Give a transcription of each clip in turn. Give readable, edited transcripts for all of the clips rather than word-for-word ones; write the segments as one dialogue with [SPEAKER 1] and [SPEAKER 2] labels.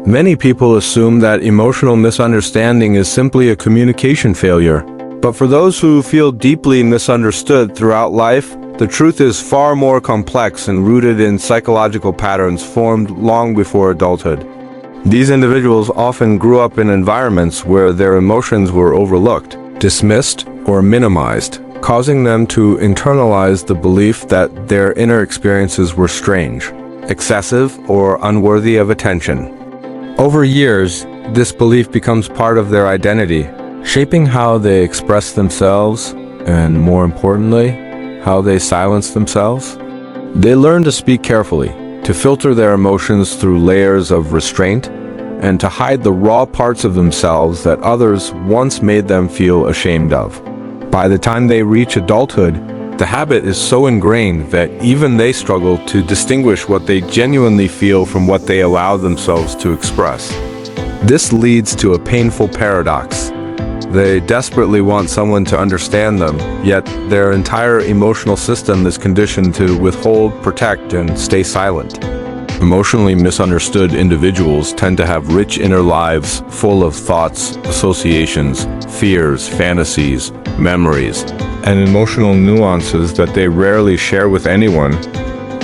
[SPEAKER 1] Many people assume that emotional misunderstanding is simply a communication failure. But for those who feel deeply misunderstood throughout life, the truth is far more complex and rooted in psychological patterns formed long before adulthood. These individuals often grew up in environments where their emotions were overlooked, dismissed, or minimized, causing them to internalize the belief that their inner experiences were strange, excessive, or unworthy of attention. Over years, this belief becomes part of their identity, shaping how they express themselves and, more importantly, how they silence themselves. They learn to speak carefully, to filter their emotions through layers of restraint, and to hide the raw parts of themselves that others once made them feel ashamed of. By the time they reach adulthood, the habit is so ingrained that even they struggle to distinguish what they genuinely feel from what they allow themselves to express. This leads to a painful paradox. They desperately want someone to understand them, yet their entire emotional system is conditioned to withhold, protect, and stay silent. Emotionally misunderstood individuals tend to have rich inner lives full of thoughts, associations, fears, fantasies, memories, and emotional nuances that they rarely share with anyone.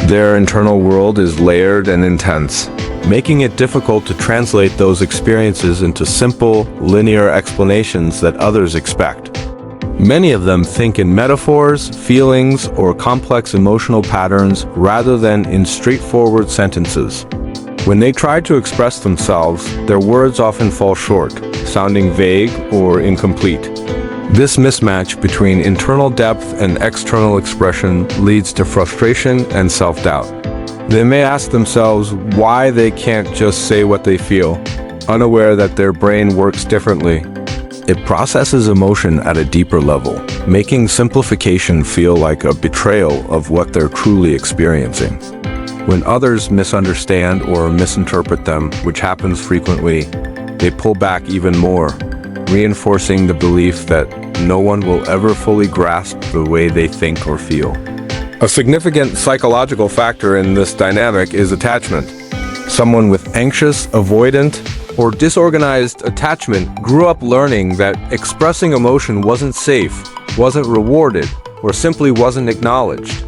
[SPEAKER 1] Their internal world is layered and intense, making it difficult to translate those experiences into simple, linear explanations that others expect. Many of them think in metaphors, feelings, or complex emotional patterns rather than in straightforward sentences. When they try to express themselves, their words often fall short, sounding vague or incomplete. This mismatch between internal depth and external expression leads to frustration and self-doubt. They may ask themselves why they can't just say what they feel, unaware that their brain works differently. It processes emotion at a deeper level, making simplification feel like a betrayal of what they're truly experiencing. When others misunderstand or misinterpret them, which happens frequently, they pull back even more, reinforcing the belief that no one will ever fully grasp the way they think or feel. A significant psychological factor in this dynamic is attachment. Someone with anxious, avoidant, or disorganized attachment grew up learning that expressing emotion wasn't safe, wasn't rewarded, or simply wasn't acknowledged.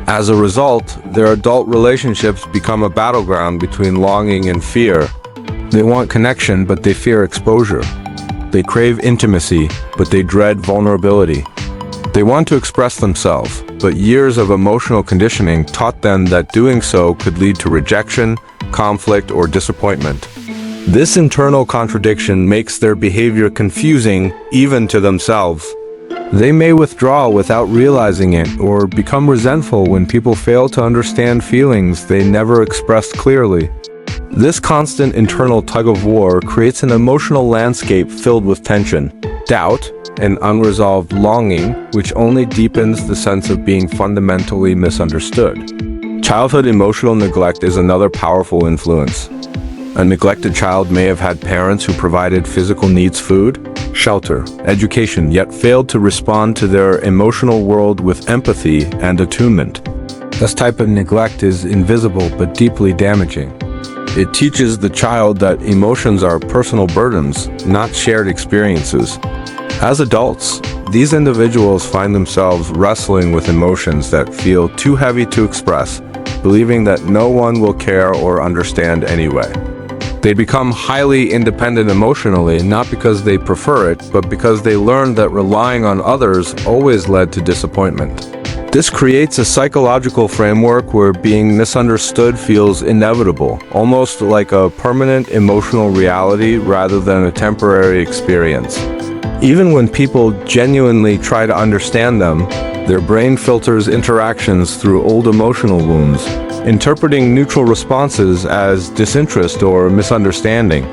[SPEAKER 1] As a result, their adult relationships become a battleground between longing and fear. They want connection, but they fear exposure. They crave intimacy, but they dread vulnerability. They want to express themselves, but years of emotional conditioning taught them that doing so could lead to rejection, conflict, or disappointment. This internal contradiction makes their behavior confusing even to themselves. They may withdraw without realizing it or become resentful when people fail to understand feelings they never expressed clearly. This constant internal tug-of-war creates an emotional landscape filled with tension, doubt, and unresolved longing, which only deepens the sense of being fundamentally misunderstood. Childhood emotional neglect is another powerful influence. A neglected child may have had parents who provided physical needs, food, shelter, education, yet failed to respond to their emotional world with empathy and attunement. This type of neglect is invisible but deeply damaging. It teaches the child that emotions are personal burdens, not shared experiences. As adults, these individuals find themselves wrestling with emotions that feel too heavy to express, believing that no one will care or understand anyway. They become highly independent emotionally, not because they prefer it, but because they learned that relying on others always led to disappointment. This creates a psychological framework where being misunderstood feels inevitable, almost like a permanent emotional reality rather than a temporary experience. Even when people genuinely try to understand them, their brain filters interactions through old emotional wounds, interpreting neutral responses as disinterest or misunderstanding.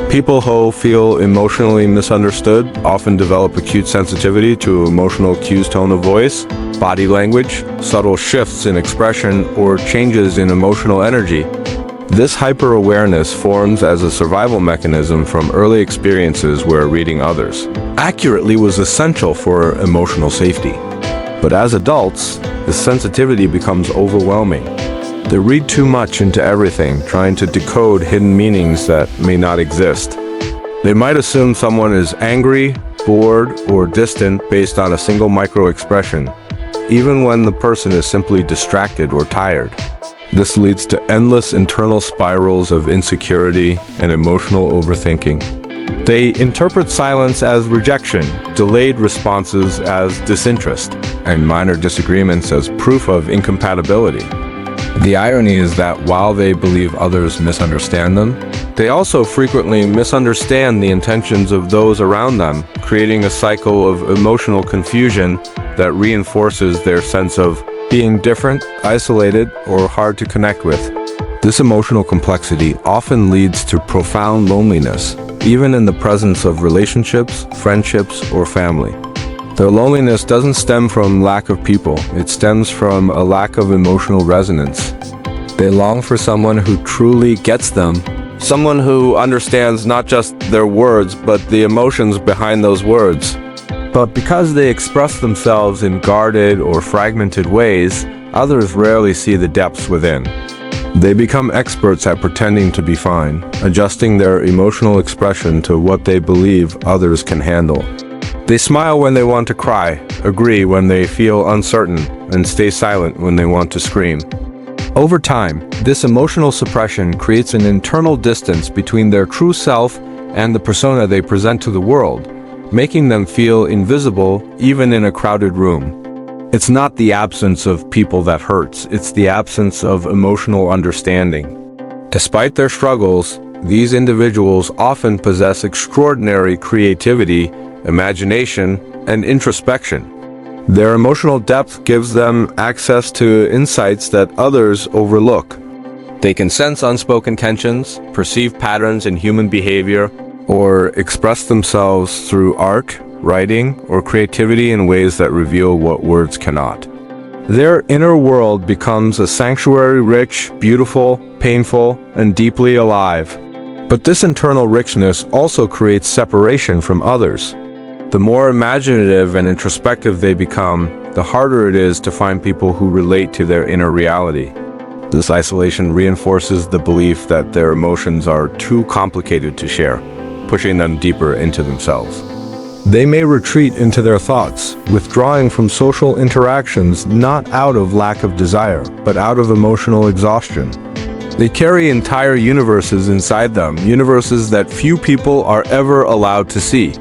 [SPEAKER 1] People who feel emotionally misunderstood often develop acute sensitivity to emotional cues, tone of voice, body language, subtle shifts in expression, or changes in emotional energy. This hyper-awareness forms as a survival mechanism from early experiences where reading others accurately was essential for emotional safety. But as adults, the sensitivity becomes overwhelming. They read too much into everything, trying to decode hidden meanings that may not exist. They might assume someone is angry, bored, or distant based on a single micro-expression, even when the person is simply distracted or tired. This leads to endless internal spirals of insecurity and emotional overthinking. They interpret silence as rejection, delayed responses as disinterest, and minor disagreements as proof of incompatibility. The irony is that while they believe others misunderstand them, they also frequently misunderstand the intentions of those around them, creating a cycle of emotional confusion that reinforces their sense of being different, isolated, or hard to connect with. This emotional complexity often leads to profound loneliness, even in the presence of relationships, friendships, or family. Their loneliness doesn't stem from lack of people, it stems from a lack of emotional resonance. They long for someone who truly gets them, someone who understands not just their words, but the emotions behind those words. But because they express themselves in guarded or fragmented ways, others rarely see the depths within. They become experts at pretending to be fine, adjusting their emotional expression to what they believe others can handle. They smile when they want to cry, agree when they feel uncertain, and stay silent when they want to scream. Over time, this emotional suppression creates an internal distance between their true self and the persona they present to the world, making them feel invisible even in a crowded room. It's not the absence of people that hurts, it's the absence of emotional understanding. Despite their struggles, these individuals often possess extraordinary creativity, imagination, and introspection. Their emotional depth gives them access to insights that others overlook. They can sense unspoken tensions, perceive patterns in human behavior, or express themselves through art, writing, or creativity in ways that reveal what words cannot. Their inner world becomes a sanctuary rich, beautiful, painful, and deeply alive. But this internal richness also creates separation from others. The more imaginative and introspective they become, the harder it is to find people who relate to their inner reality. This isolation reinforces the belief that their emotions are too complicated to share, pushing them deeper into themselves. They may retreat into their thoughts, withdrawing from social interactions not out of lack of desire, but out of emotional exhaustion. They carry entire universes inside them, universes that few people are ever allowed to see.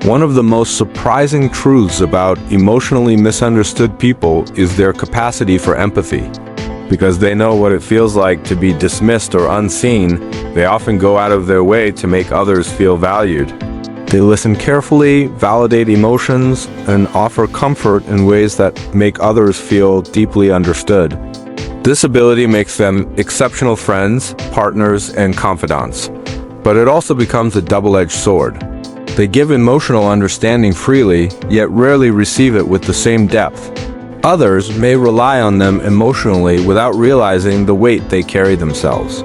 [SPEAKER 1] One of the most surprising truths about emotionally misunderstood people is their capacity for empathy. Because they know what it feels like to be dismissed or unseen, they often go out of their way to make others feel valued. They listen carefully, validate emotions, and offer comfort in ways that make others feel deeply understood. This ability makes them exceptional friends, partners, and confidants. But it also becomes a double-edged sword. They give emotional understanding freely, yet rarely receive it with the same depth. Others may rely on them emotionally without realizing the weight they carry themselves.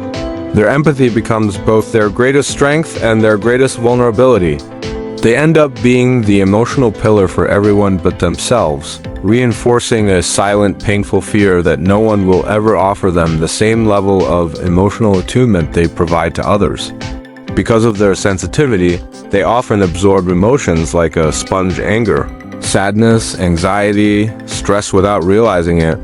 [SPEAKER 1] Their empathy becomes both their greatest strength and their greatest vulnerability. They end up being the emotional pillar for everyone but themselves, reinforcing a silent, painful fear that no one will ever offer them the same level of emotional attunement they provide to others. Because of their sensitivity, they often absorb emotions like a sponge: anger, sadness, anxiety, stress without realizing it.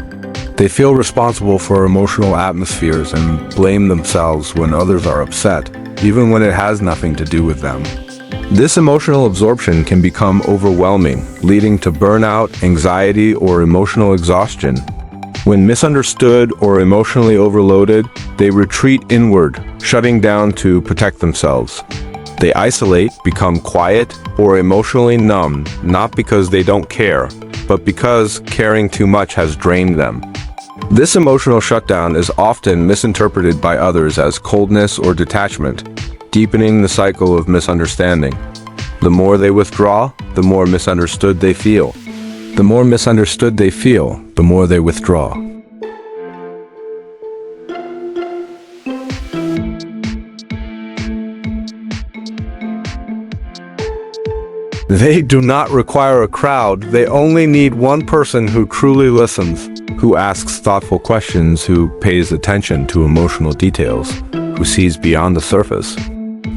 [SPEAKER 1] They feel responsible for emotional atmospheres and blame themselves when others are upset, even when it has nothing to do with them. This emotional absorption can become overwhelming, leading to burnout, anxiety, or emotional exhaustion. When misunderstood or emotionally overloaded, they retreat inward, shutting down to protect themselves. They isolate, become quiet, or emotionally numb, not because they don't care, but because caring too much has drained them. This emotional shutdown is often misinterpreted by others as coldness or detachment, deepening the cycle of misunderstanding. The more they withdraw, the more misunderstood they feel. The more misunderstood they feel, the more they withdraw. They do not require a crowd. They only need one person who truly listens, who asks thoughtful questions, who pays attention to emotional details, who sees beyond the surface.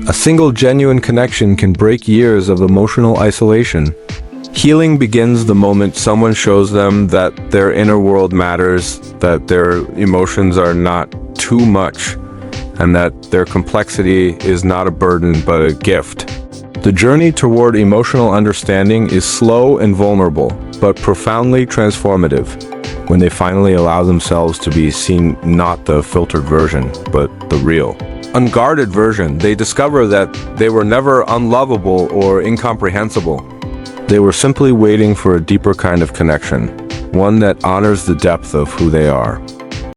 [SPEAKER 1] A single genuine connection can break years of emotional isolation. Healing begins the moment someone shows them that their inner world matters, that their emotions are not too much, and that their complexity is not a burden but a gift. The journey toward emotional understanding is slow and vulnerable, but profoundly transformative. When they finally allow themselves to be seen, not the filtered version, but the real, unguarded version, they discover that they were never unlovable or incomprehensible. They were simply waiting for a deeper kind of connection, one that honors the depth of who they are.